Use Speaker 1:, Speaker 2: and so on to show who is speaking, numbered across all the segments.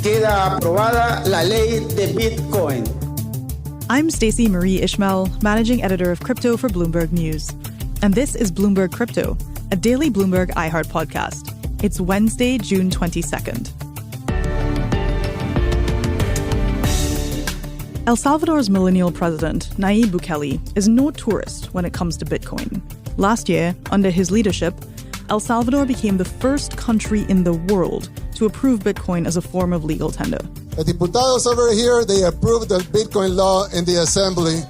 Speaker 1: Queda aprobada la ley de Bitcoin.
Speaker 2: I'm Stacey Marie Ishmael, managing editor of crypto for Bloomberg News. And this is Bloomberg Crypto, a daily Bloomberg iHeart podcast. It's Wednesday, June 22nd. El Salvador's millennial president, Nayib Bukele, is no tourist when it comes to Bitcoin. Last year, under his leadership, El Salvador became the first country in the world to approve Bitcoin as a form of legal tender.
Speaker 3: The diputados over here, they approved the Bitcoin law in the assembly.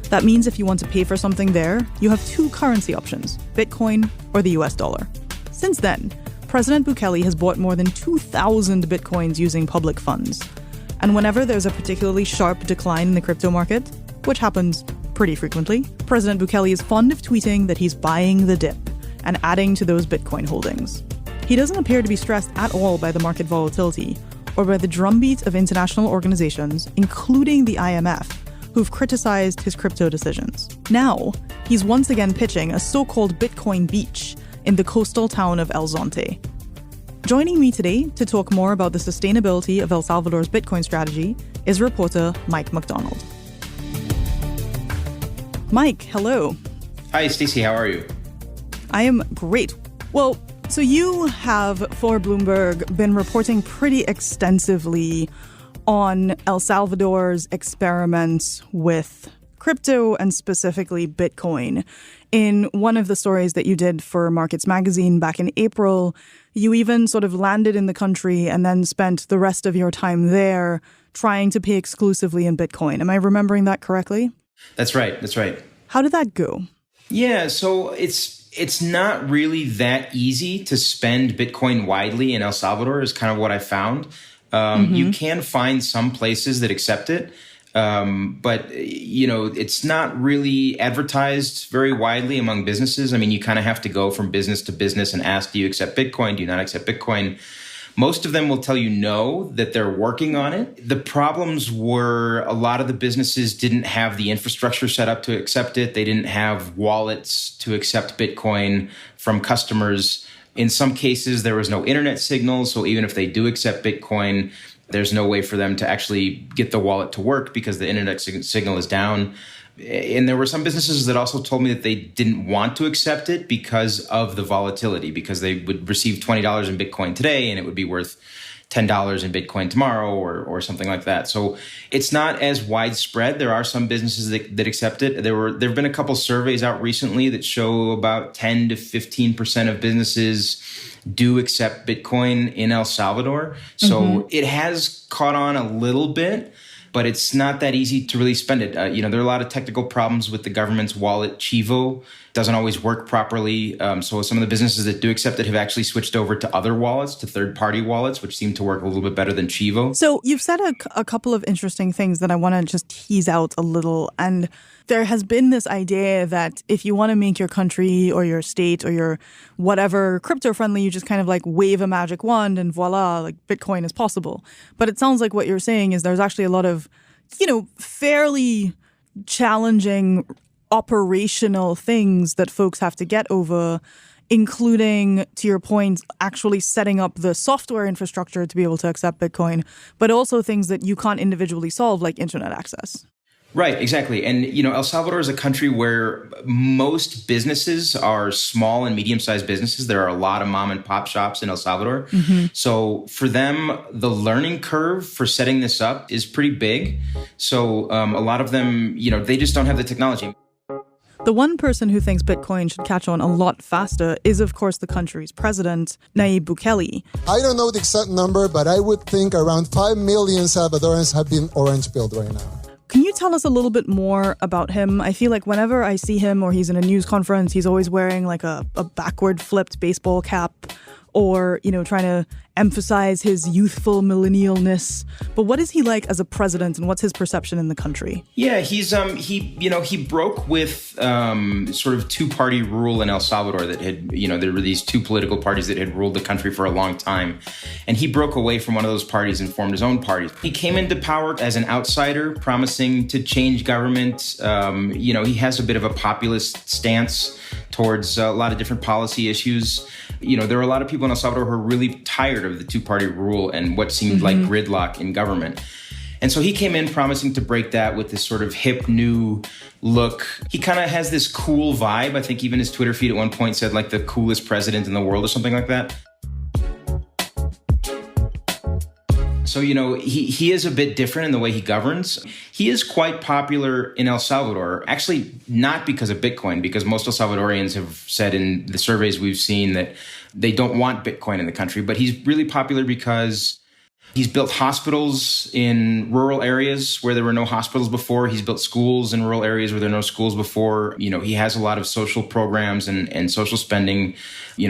Speaker 2: That means if you want to pay for something there, you have two currency options, Bitcoin or the US dollar. Since then, President Bukele has bought more than 2,000 Bitcoins using public funds. And whenever there's a particularly sharp decline in the crypto market, which happens pretty frequently, President Bukele is fond of tweeting that he's buying the dip and adding to those Bitcoin holdings. He doesn't appear to be stressed at all by the market volatility or by the drumbeat of international organizations, including the IMF, who've criticized his crypto decisions. Now, he's once again pitching a so-called Bitcoin beach in the coastal town of Zonte. Joining me today to talk more about the sustainability of El Salvador's Bitcoin strategy is reporter Mike McDonald. Mike, hello.
Speaker 4: Hi, Stacey. How are you?
Speaker 2: I am great. Well, so you have, for Bloomberg, been reporting pretty extensively on El Salvador's experiments with crypto and specifically Bitcoin. In one of the stories that you did for Markets Magazine back in April, you even sort of landed in the country and then spent the rest of your time there trying to pay exclusively in Bitcoin. Am I remembering that correctly?
Speaker 4: That's right. That's right.
Speaker 2: How did that go?
Speaker 4: Yeah, so it's not really that easy to spend Bitcoin widely in El Salvador is kind of what I found. You can find some places that accept it, but, it's not really advertised very widely among businesses. I mean, you kind of have to go from business to business and ask, do you accept Bitcoin? Do you not accept Bitcoin? Most of them will tell you no, that they're working on it. The problems were a lot of the businesses didn't have the infrastructure set up to accept it. They didn't have wallets to accept Bitcoin from customers. In some cases, there was no internet signal. So even if they do accept Bitcoin, there's no way for them to actually get the wallet to work because the internet signal is down. And there were some businesses that also told me that they didn't want to accept it because of the volatility, because they would receive $20 in Bitcoin today and it would be worth $10 in Bitcoin tomorrow or something like that. So it's not as widespread. There are some businesses that accept it. There have been a couple surveys out recently that show about 10 to 15% of businesses do accept Bitcoin in El Salvador. So it has caught on a little bit, but it's not that easy to really spend it. There are a lot of technical problems with the government's wallet, Chivo. Doesn't always work properly. So some of the businesses that do accept it have actually switched over to other wallets, to third-party wallets, which seem to work a little bit better than Chivo.
Speaker 2: So you've said a couple of interesting things that I want to just tease out a little. And there has been this idea that if you want to make your country or your state or your whatever crypto-friendly, you just kind of like wave a magic wand and voila, like Bitcoin is possible. But it sounds like what you're saying is there's actually a lot of, fairly challenging operational things that folks have to get over, including, to your point, actually setting up the software infrastructure to be able to accept Bitcoin, but also things that you can't individually solve, like internet access.
Speaker 4: Right, exactly. And, El Salvador is a country where most businesses are small and medium-sized businesses. There are a lot of mom and pop shops in El Salvador. So for them, the learning curve for setting this up is pretty big. So a lot of them, they just don't have the technology.
Speaker 2: The one person who thinks Bitcoin should catch on a lot faster is, of course, the country's president, Nayib Bukele.
Speaker 3: I don't know the exact number, but I would think around 5 million Salvadorans have been orange-pilled right now.
Speaker 2: Can you tell us a little bit more about him? I feel like whenever I see him or he's in a news conference, he's always wearing like a backward flipped baseball cap or, trying to emphasize his youthful millennialness. But what is he like as a president and what's his perception in the country?
Speaker 4: Yeah, he broke with sort of two-party rule in El Salvador that had, there were these two political parties that had ruled the country for a long time. And he broke away from one of those parties and formed his own party. He came into power as an outsider, promising to change government. He has a bit of a populist stance towards a lot of different policy issues. There are a lot of people in El Salvador who are really tired of the two-party rule and what seemed like gridlock in government. And so he came in promising to break that with this sort of hip new look. He kind of has this cool vibe. I think even his Twitter feed at one point said like the coolest president in the world or something like that. So, he is a bit different in the way he governs. He is quite popular in El Salvador, actually not because of Bitcoin, because most El Salvadorians have said in the surveys we've seen that they don't want Bitcoin in the country. But he's really popular because he's built hospitals in rural areas where there were no hospitals before. He's built schools in rural areas where there were no schools before. He has a lot of social programs and social spending,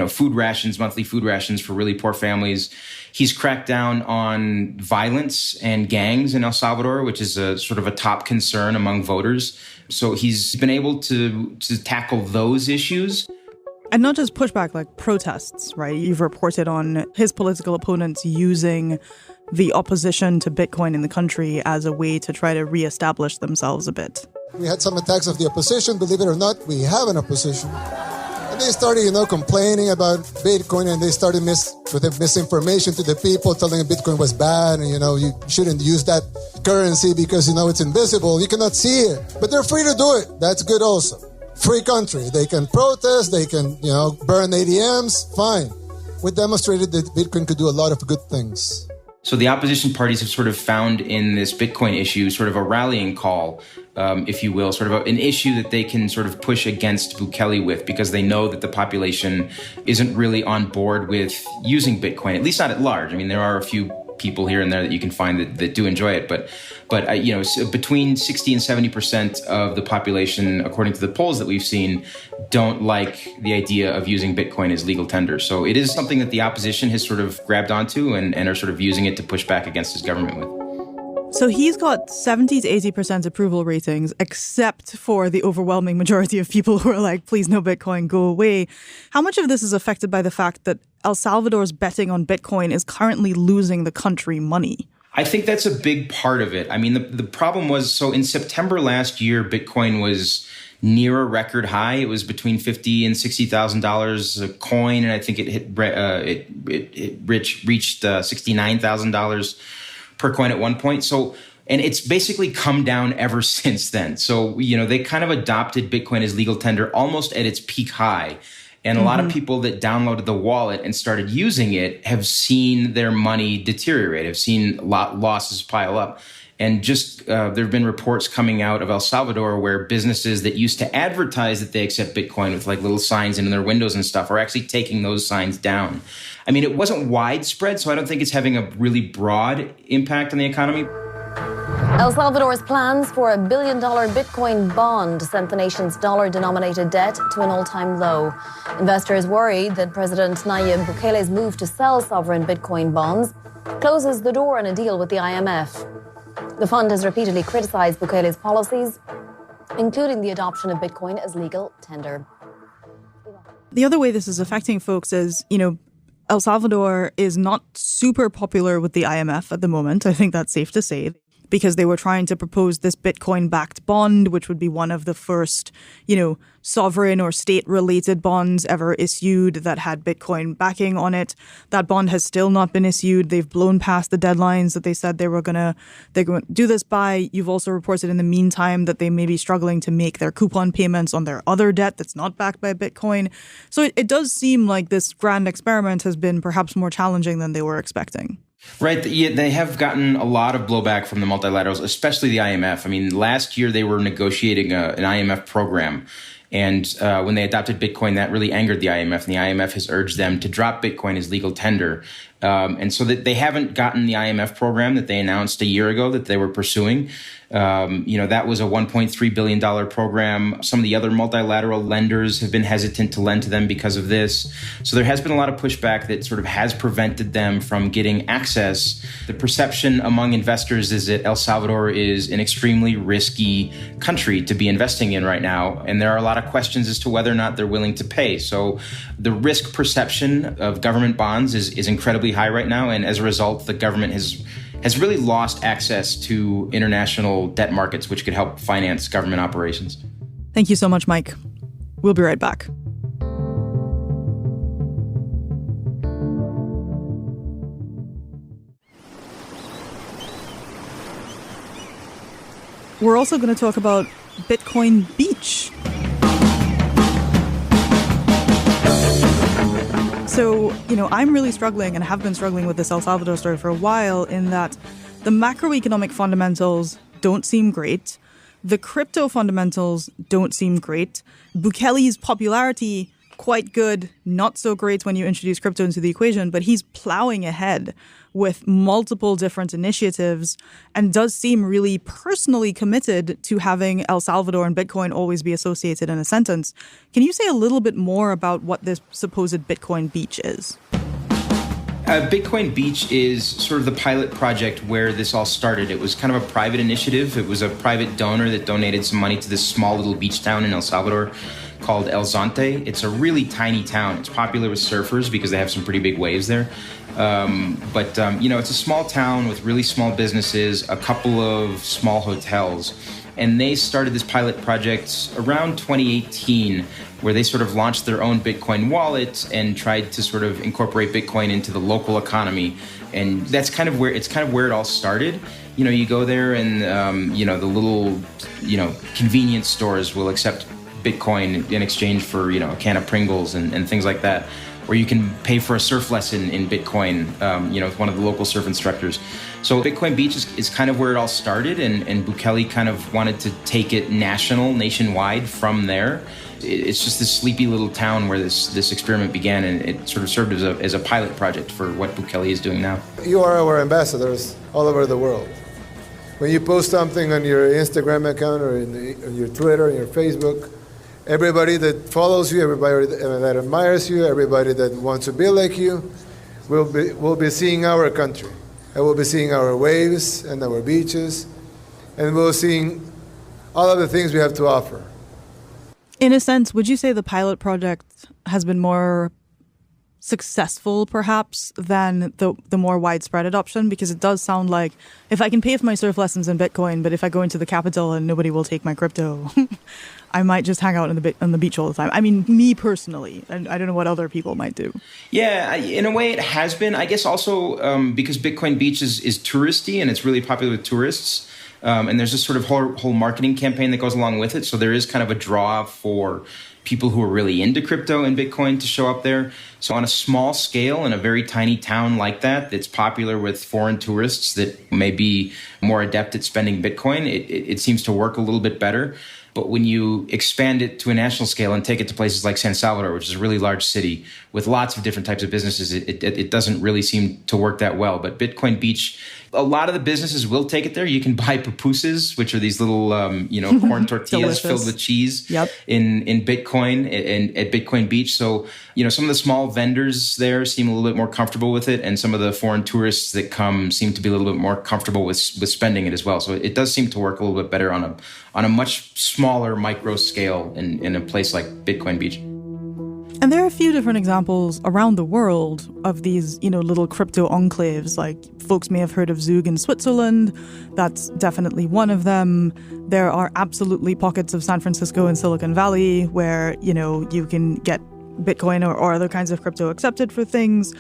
Speaker 4: food rations, monthly food rations for really poor families. He's cracked down on violence and gangs in El Salvador, which is a sort of a top concern among voters. So he's been able to tackle those issues.
Speaker 2: And not just pushback, like protests, right? You've reported on his political opponents using the opposition to Bitcoin in the country as a way to try to reestablish themselves a bit.
Speaker 3: We had some attacks of the opposition. Believe it or not, we have an opposition. And they started, complaining about Bitcoin, and they started with misinformation to the people, telling them Bitcoin was bad, and, you shouldn't use that currency because, it's invisible. You cannot see it. But they're free to do it. That's good also. Free country. They can protest. They can, burn ATMs. Fine. We demonstrated that Bitcoin could do a lot of good things.
Speaker 4: So the opposition parties have sort of found in this Bitcoin issue sort of a rallying call, if you will, sort of an issue that they can sort of push against Bukele with, because they know that the population isn't really on board with using Bitcoin, at least not at large. I mean, there are a few people here and there that you can find that do enjoy it. But so between 60 and 70% of the population, according to the polls that we've seen, don't like the idea of using Bitcoin as legal tender. So it is something that the opposition has sort of grabbed onto and are sort of using it to push back against his government with.
Speaker 2: So he's got 70 to 80% approval ratings, except for the overwhelming majority of people who are like, please no Bitcoin, go away. How much of this is affected by the fact that El Salvador's betting on Bitcoin is currently losing the country money?
Speaker 4: I think that's a big part of it. I mean, the problem was, so in September last year, Bitcoin was near a record high. It was between $50,000 and $60,000 a coin, and I think it reached $69,000 per coin at one point. So, and it's basically come down ever since then. So, they kind of adopted Bitcoin as legal tender almost at its peak high. And a lot of people that downloaded the wallet and started using it have seen their money deteriorate, have seen losses pile up. And just there have been reports coming out of El Salvador where businesses that used to advertise that they accept Bitcoin with like little signs in their windows and stuff are actually taking those signs down. I mean, it wasn't widespread, so I don't think it's having a really broad impact on the economy.
Speaker 5: El Salvador's plans for $1 billion Bitcoin bond sent the nation's dollar-denominated debt to an all-time low. Investors worried that President Nayib Bukele's move to sell sovereign Bitcoin bonds closes the door on a deal with the IMF. The fund has repeatedly criticized Bukele's policies, including the adoption of Bitcoin as legal tender.
Speaker 2: The other way this is affecting folks is, El Salvador is not super popular with the IMF at the moment. I think that's safe to say, because they were trying to propose this Bitcoin-backed bond, which would be one of the first, sovereign or state-related bonds ever issued that had Bitcoin backing on it. That bond has still not been issued. They've blown past the deadlines that they said they're going to do this by. You've also reported in the meantime that they may be struggling to make their coupon payments on their other debt that's not backed by Bitcoin. So it does seem like this grand experiment has been perhaps more challenging than they were expecting.
Speaker 4: Right. They have gotten a lot of blowback from the multilaterals, especially the IMF. I mean, last year they were negotiating an IMF program. And when they adopted Bitcoin, that really angered the IMF. And the IMF has urged them to drop Bitcoin as legal tender. And so that they haven't gotten the IMF program that they announced a year ago that they were pursuing. That was a $1.3 billion program. Some of the other multilateral lenders have been hesitant to lend to them because of this. So there has been a lot of pushback that sort of has prevented them from getting access. The perception among investors is that El Salvador is an extremely risky country to be investing in right now. And there are a lot of questions as to whether or not they're willing to pay. So the risk perception of government bonds is incredibly high right now. And as a result, the government has really lost access to international debt markets, which could help finance government operations.
Speaker 2: Thank you so much, Mike. We'll be right back. we're also going to talk about Bitcoin Beach. So, I'm really struggling and have been struggling with this El Salvador story for a while in that the macroeconomic fundamentals don't seem great. The crypto fundamentals don't seem great. Bukele's popularity, quite good, not so great when you introduce crypto into the equation, but he's plowing ahead with multiple different initiatives and does seem really personally committed to having El Salvador and Bitcoin always be associated in a sentence. Can you say a little bit more about what this supposed Bitcoin Beach is?
Speaker 4: Bitcoin Beach is sort of the pilot project where this all started. It was kind of a private initiative. It was a private donor that donated some money to this small little beach town in El Salvador called El Zonte. It's a really tiny town. It's popular with surfers because they have some pretty big waves there. But it's a small town with really small businesses, a couple of small hotels. And they started this pilot project around 2018, where they sort of launched their own Bitcoin wallet and tried to sort of incorporate Bitcoin into the local economy. And that's kind of where it all started. You go there and, the little, convenience stores will accept Bitcoin in exchange for, a can of Pringles and things like that. Or you can pay for a surf lesson in Bitcoin, with one of the local surf instructors. So Bitcoin Beach is kind of where it all started, and Bukele kind of wanted to take it nationwide from there. It's just this sleepy little town where this experiment began, and it sort of served as a pilot project for what Bukele is doing now.
Speaker 3: You are our ambassadors all over the world. When you post something on your Instagram account or on your Twitter, your Facebook, everybody that follows you, everybody that admires you, everybody that wants to be like you, will be seeing our country. And we'll be seeing our waves and our beaches, and we'll be seeing all of the things we have to offer.
Speaker 2: In a sense, would you say the pilot project has been more successful, perhaps, than the more widespread adoption? Because it does sound like if I can pay for my surf lessons in Bitcoin, but if I go into the capital and nobody will take my crypto, I might just hang out on the beach all the time. I mean, me personally, and I don't know what other people might do.
Speaker 4: Yeah, in a way it has been. I guess also because Bitcoin Beach is touristy and it's really popular with tourists. And there's this sort of whole marketing campaign that goes along with it. So there is kind of a draw for people who are really into crypto and Bitcoin to show up there. So on a small scale in a very tiny town like that, that's popular with foreign tourists that may be more adept at spending Bitcoin, it seems to work a little bit better. But when you expand it to a national scale and take it to places like San Salvador, which is a really large city with lots of different types of businesses, it doesn't really seem to work that well. But Bitcoin Beach, a lot of the businesses will take it there. You can buy pupusas, which are these little, corn tortillas filled with cheese in Bitcoin and at Bitcoin Beach. So, some of the small vendors there seem a little bit more comfortable with it. And some of the foreign tourists that come seem to be a little bit more comfortable with spending it as well. So it does seem to work a little bit better on a much smaller micro scale in a place like Bitcoin Beach.
Speaker 2: And there are a few different examples around the world of these, little crypto enclaves. Like folks may have heard of Zug in Switzerland. That's definitely one of them. There are absolutely pockets of San Francisco and Silicon Valley where, you can get Bitcoin or other kinds of crypto accepted for things.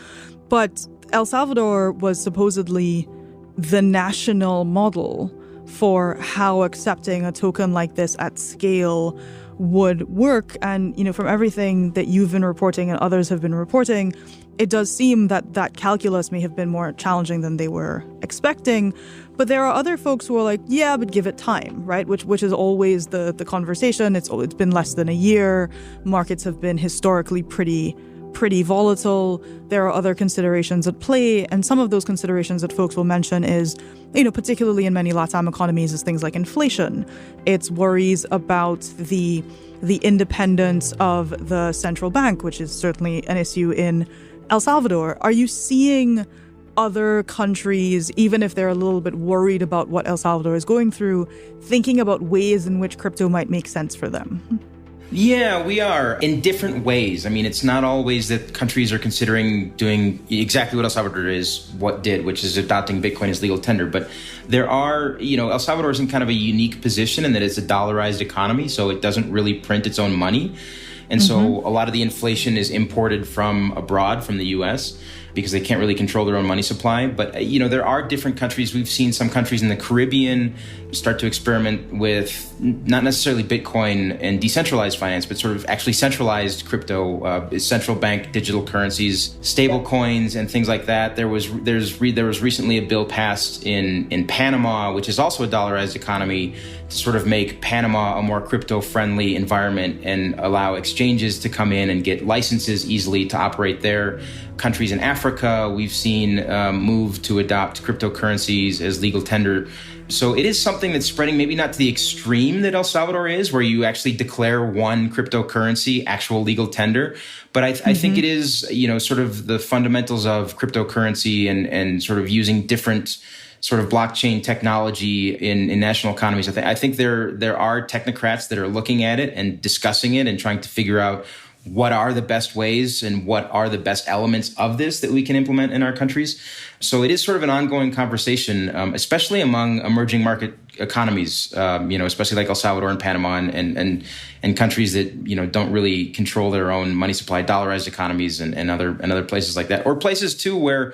Speaker 2: But El Salvador was supposedly the national model for how accepting a token like this at scale would work. And, from everything that you've been reporting and others have been reporting, it does seem that calculus may have been more challenging than they were expecting. But there are other folks who are like, yeah, but give it time, right? Which is always the conversation. It's been less than a year. Markets have been historically pretty volatile. There are other considerations at play, and some of those considerations that folks will mention is, particularly in many LATAM economies, is things like inflation. It's worries about the independence of the central bank, which is certainly an issue in El Salvador. Are you seeing other countries, even if they're a little bit worried about what El Salvador is going through, thinking about ways in which crypto might make sense for them?
Speaker 4: Yeah, we are in different ways. I mean, it's not always that countries are considering doing exactly what El Salvador did, which is adopting Bitcoin as legal tender. But there are, El Salvador is in kind of a unique position in that it's a dollarized economy, so it doesn't really print its own money. And so a lot of the inflation is imported from abroad, from the U.S. because they can't really control their own money supply. But, there are different countries. We've seen some countries in the Caribbean start to experiment with not necessarily Bitcoin and decentralized finance, but sort of actually centralized crypto, central bank digital currencies, stable coins, and things like that. There was recently a bill passed in Panama, which is also a dollarized economy, to sort of make Panama a more crypto-friendly environment and allow exchanges to come in and get licenses easily to operate there. Countries in Africa, we've seen move to adopt cryptocurrencies as legal tender. So it is something that's spreading, maybe not to the extreme that El Salvador is, where you actually declare one cryptocurrency actual legal tender. But I think it is, sort of the fundamentals of cryptocurrency and sort of using different sort of blockchain technology in national economies. I think there are technocrats that are looking at it and discussing it and trying to figure out what are the best ways and what are the best elements of this that we can implement in our countries. So it is sort of an ongoing conversation, especially among emerging market economies, especially like El Salvador and Panama and countries that, don't really control their own money supply, dollarized economies and other places like that, or places too where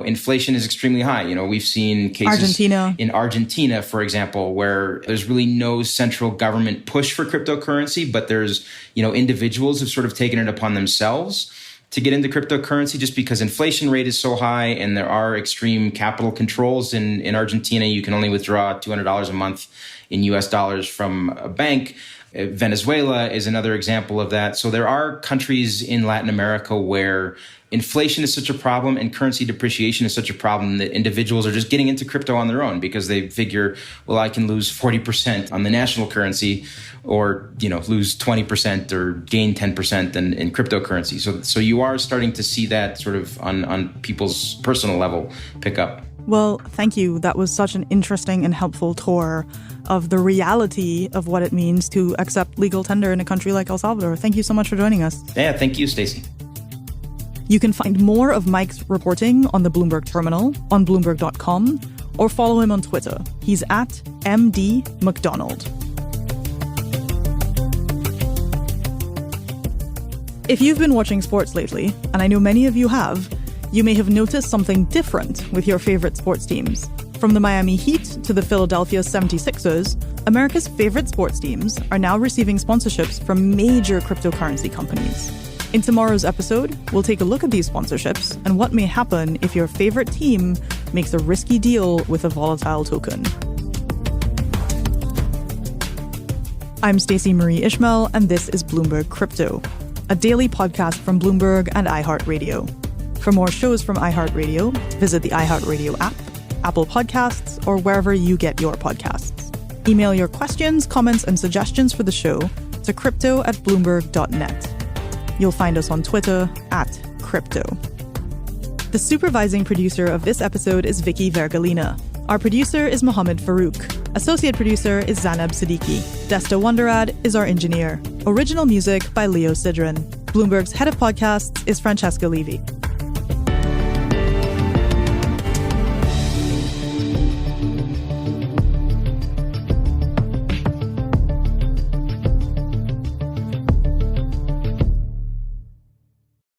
Speaker 4: inflation is extremely high. We've seen cases in Argentina, for example, where there's really no central government push for cryptocurrency, but there's, individuals have sort of taken it upon themselves to get into cryptocurrency just because inflation rate is so high and there are extreme capital controls in Argentina. You can only withdraw $200 a month in US dollars from a bank. Venezuela is another example of that. So there are countries in Latin America where inflation is such a problem and currency depreciation is such a problem that individuals are just getting into crypto on their own because they figure, well, I can lose 40% on the national currency or, lose 20% or gain 10% in cryptocurrency. So you are starting to see that sort of on people's personal level pick up.
Speaker 2: Well, thank you. That was such an interesting and helpful tour of the reality of what it means to accept legal tender in a country like El Salvador. Thank you so much for joining us.
Speaker 4: Yeah, thank you, Stacey.
Speaker 2: You can find more of Mike's reporting on the Bloomberg terminal on Bloomberg.com or follow him on Twitter. He's at MD McDonald. If you've been watching sports lately, and I know many of you have, you may have noticed something different with your favorite sports teams. From the Miami Heat to the Philadelphia 76ers, America's favorite sports teams are now receiving sponsorships from major cryptocurrency companies. In tomorrow's episode, we'll take a look at these sponsorships and what may happen if your favorite team makes a risky deal with a volatile token. I'm Stacey Marie Ishmael, and this is Bloomberg Crypto, a daily podcast from Bloomberg and iHeartRadio. For more shows from iHeartRadio, visit the iHeartRadio app, Apple Podcasts, or wherever you get your podcasts. Email your questions, comments, and suggestions for the show to crypto@bloomberg.net. You'll find us on Twitter @crypto. The supervising producer of this episode is Vicky Vergalina. Our producer is Mohammed Farouk. Associate producer is Zanab Siddiqui. Desta Wonderad is our engineer. Original music by Leo Sidran. Bloomberg's head of podcasts is Francesca Levy.